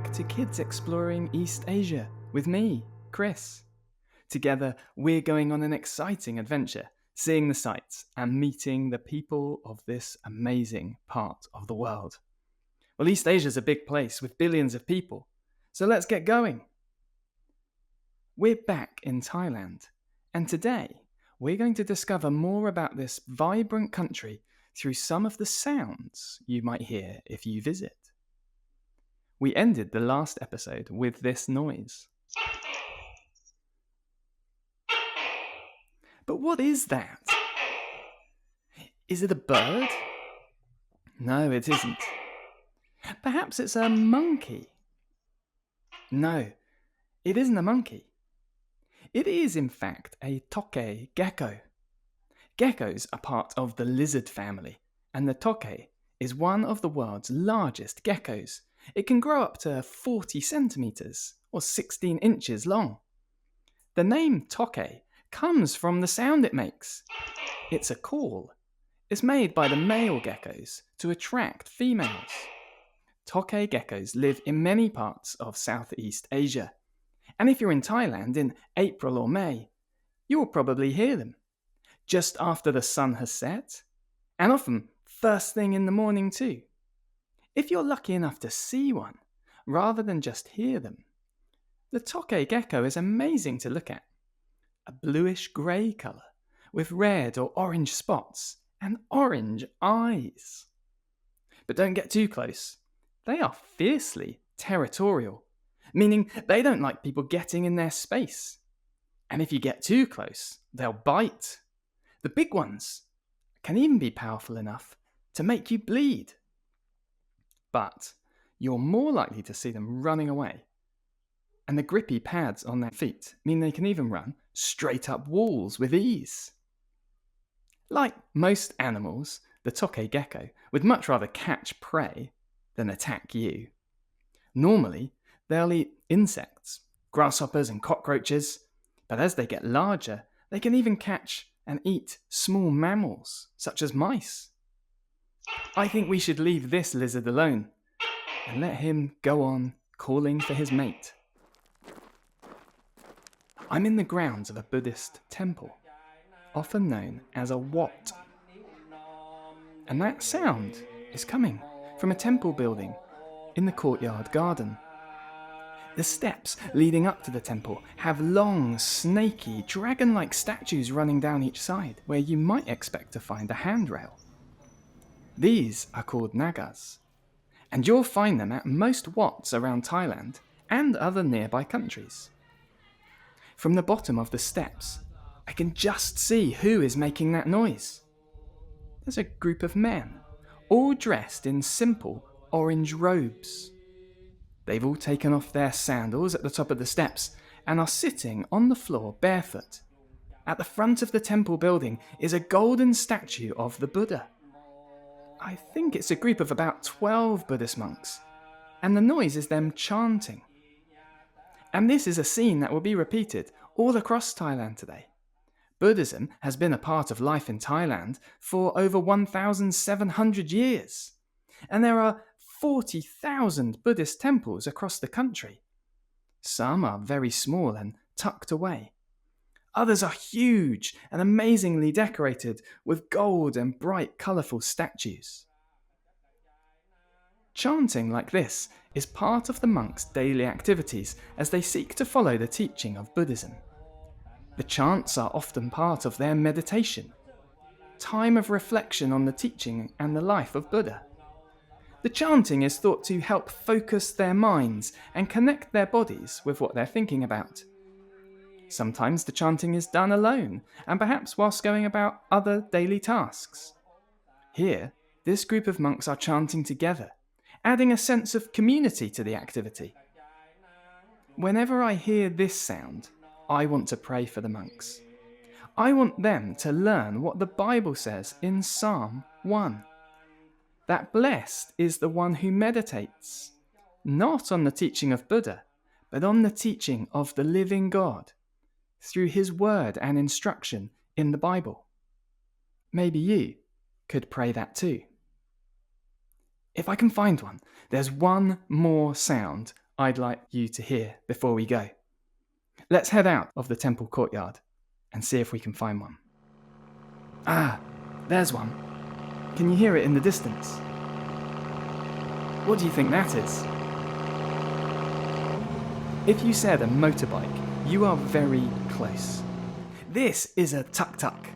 back to Kids Exploring East Asia with me, Chris. Together, we're going on an exciting adventure, seeing the sights and meeting the people of this amazing part of the world. Well, East Asia's a big place with billions of people, so let's get going. We're back in Thailand, and today we're going to discover more about this vibrant country through some of the sounds you might hear if you visit. We ended the last episode with this noise. But what is that? Is it a bird? No, it isn't. Perhaps it's a monkey? No, it isn't a monkey. It is, in fact, a tokay gecko. Geckos are part of the lizard family, and the tokay is one of the world's largest geckos. It can grow up to 40 centimeters, or 16 inches long. The name tokay comes from the sound it makes. It's a call. It's made by the male geckos to attract females. Tokay geckos live in many parts of Southeast Asia. And if you're in Thailand in April or May, you'll probably hear them. Just after the sun has set, and often first thing in the morning too. If you're lucky enough to see one, rather than just hear them, the tokay gecko is amazing to look at. A bluish-grey colour with red or orange spots and orange eyes. But don't get too close. They are fiercely territorial, meaning they don't like people getting in their space. And if you get too close, they'll bite. The big ones can even be powerful enough to make you bleed. But you're more likely to see them running away. And the grippy pads on their feet mean they can even run straight up walls with ease. Like most animals, the tokay gecko would much rather catch prey than attack you. Normally, they'll eat insects, grasshoppers and cockroaches, but as they get larger, they can even catch and eat small mammals, such as mice. I think we should leave this lizard alone and let him go on calling for his mate. I'm in the grounds of a Buddhist temple, often known as a wat. And that sound is coming from a temple building in the courtyard garden. The steps leading up to the temple have long, snaky, dragon-like statues running down each side, where you might expect to find a handrail. These are called nagas, and you'll find them at most wats around Thailand and other nearby countries. From the bottom of the steps, I can just see who is making that noise. There's a group of men, all dressed in simple orange robes. They've all taken off their sandals at the top of the steps and are sitting on the floor barefoot. At the front of the temple building is a golden statue of the Buddha. I think it's a group of about 12 Buddhist monks, and the noise is them chanting. And this is a scene that will be repeated all across Thailand today. Buddhism has been a part of life in Thailand for over 1,700 years, and there are 40,000 Buddhist temples across the country. Some are very small and tucked away. Others are huge and amazingly decorated with gold and bright, colourful statues. Chanting like this is part of the monks' daily activities as they seek to follow the teaching of Buddhism. The chants are often part of their meditation, time of reflection on the teaching and the life of Buddha. The chanting is thought to help focus their minds and connect their bodies with what they're thinking about. Sometimes the chanting is done alone, and perhaps whilst going about other daily tasks. Here, this group of monks are chanting together, adding a sense of community to the activity. Whenever I hear this sound, I want to pray for the monks. I want them to learn what the Bible says in Psalm 1. That blessed is the one who meditates, not on the teaching of Buddha, but on the teaching of the living God, through his word and instruction in the Bible. Maybe you could pray that too. If I can find one, there's one more sound I'd like you to hear before we go. Let's head out of the temple courtyard and see if we can find one. Ah, there's one. Can you hear it in the distance? What do you think that is? If you said a motorbike, you are very close. This is a tuk-tuk,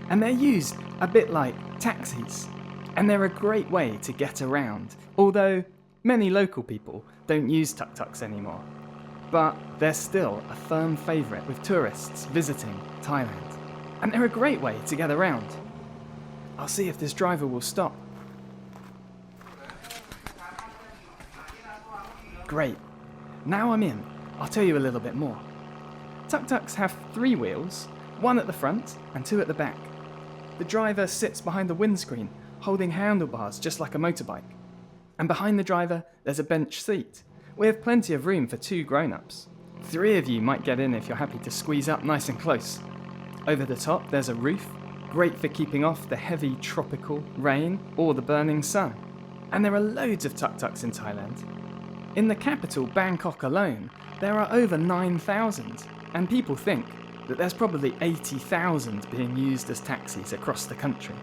and they're used a bit like taxis, and they're a great way to get around, although many local people don't use tuk-tuks anymore. But they're still a firm favourite with tourists visiting Thailand, and they're a great way to get around. I'll see if this driver will stop. Great. Now I'm in, I'll tell you a little bit more. Tuk-tuks have 3 wheels, 1 at the front and 2 at the back. The driver sits behind the windscreen, holding handlebars just like a motorbike. And behind the driver, there's a bench seat, with plenty of room for 2 grown-ups. 3 of you might get in if you're happy to squeeze up nice and close. Over the top, there's a roof, great for keeping off the heavy tropical rain or the burning sun. And there are loads of tuk-tuks in Thailand. In the capital, Bangkok alone, there are over 9,000, and people think that there's probably 80,000 being used as taxis across the country.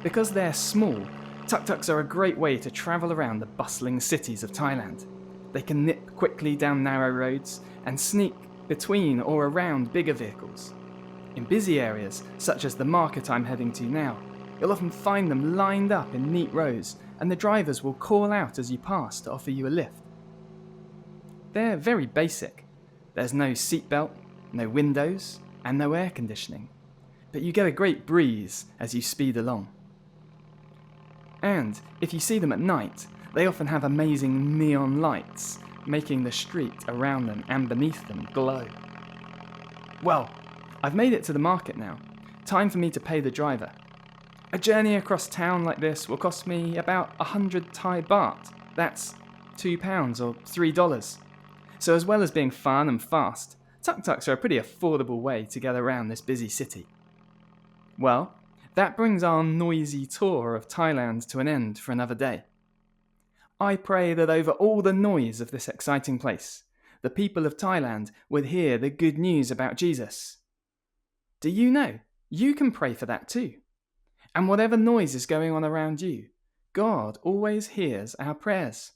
Because they're small, tuk-tuks are a great way to travel around the bustling cities of Thailand. They can nip quickly down narrow roads and sneak between or around bigger vehicles. In busy areas, such as the market I'm heading to now, you'll often find them lined up in neat rows, and the drivers will call out as you pass to offer you a lift. They're very basic. There's no seatbelt, no windows, and no air conditioning. But you get a great breeze as you speed along. And if you see them at night, they often have amazing neon lights, making the street around them and beneath them glow. Well, I've made it to the market now. Time for me to pay the driver. A journey across town like this will cost me about 100 Thai baht. That's £2 or $3. So as well as being fun and fast, tuk-tuks are a pretty affordable way to get around this busy city. Well, that brings our noisy tour of Thailand to an end for another day. I pray that over all the noise of this exciting place, the people of Thailand would hear the good news about Jesus. Do you know, you can pray for that too. And whatever noise is going on around you, God always hears our prayers.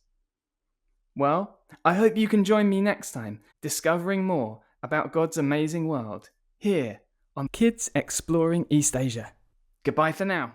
Well, I hope you can join me next time, discovering more about God's amazing world, here on Kids Exploring East Asia. Goodbye for now.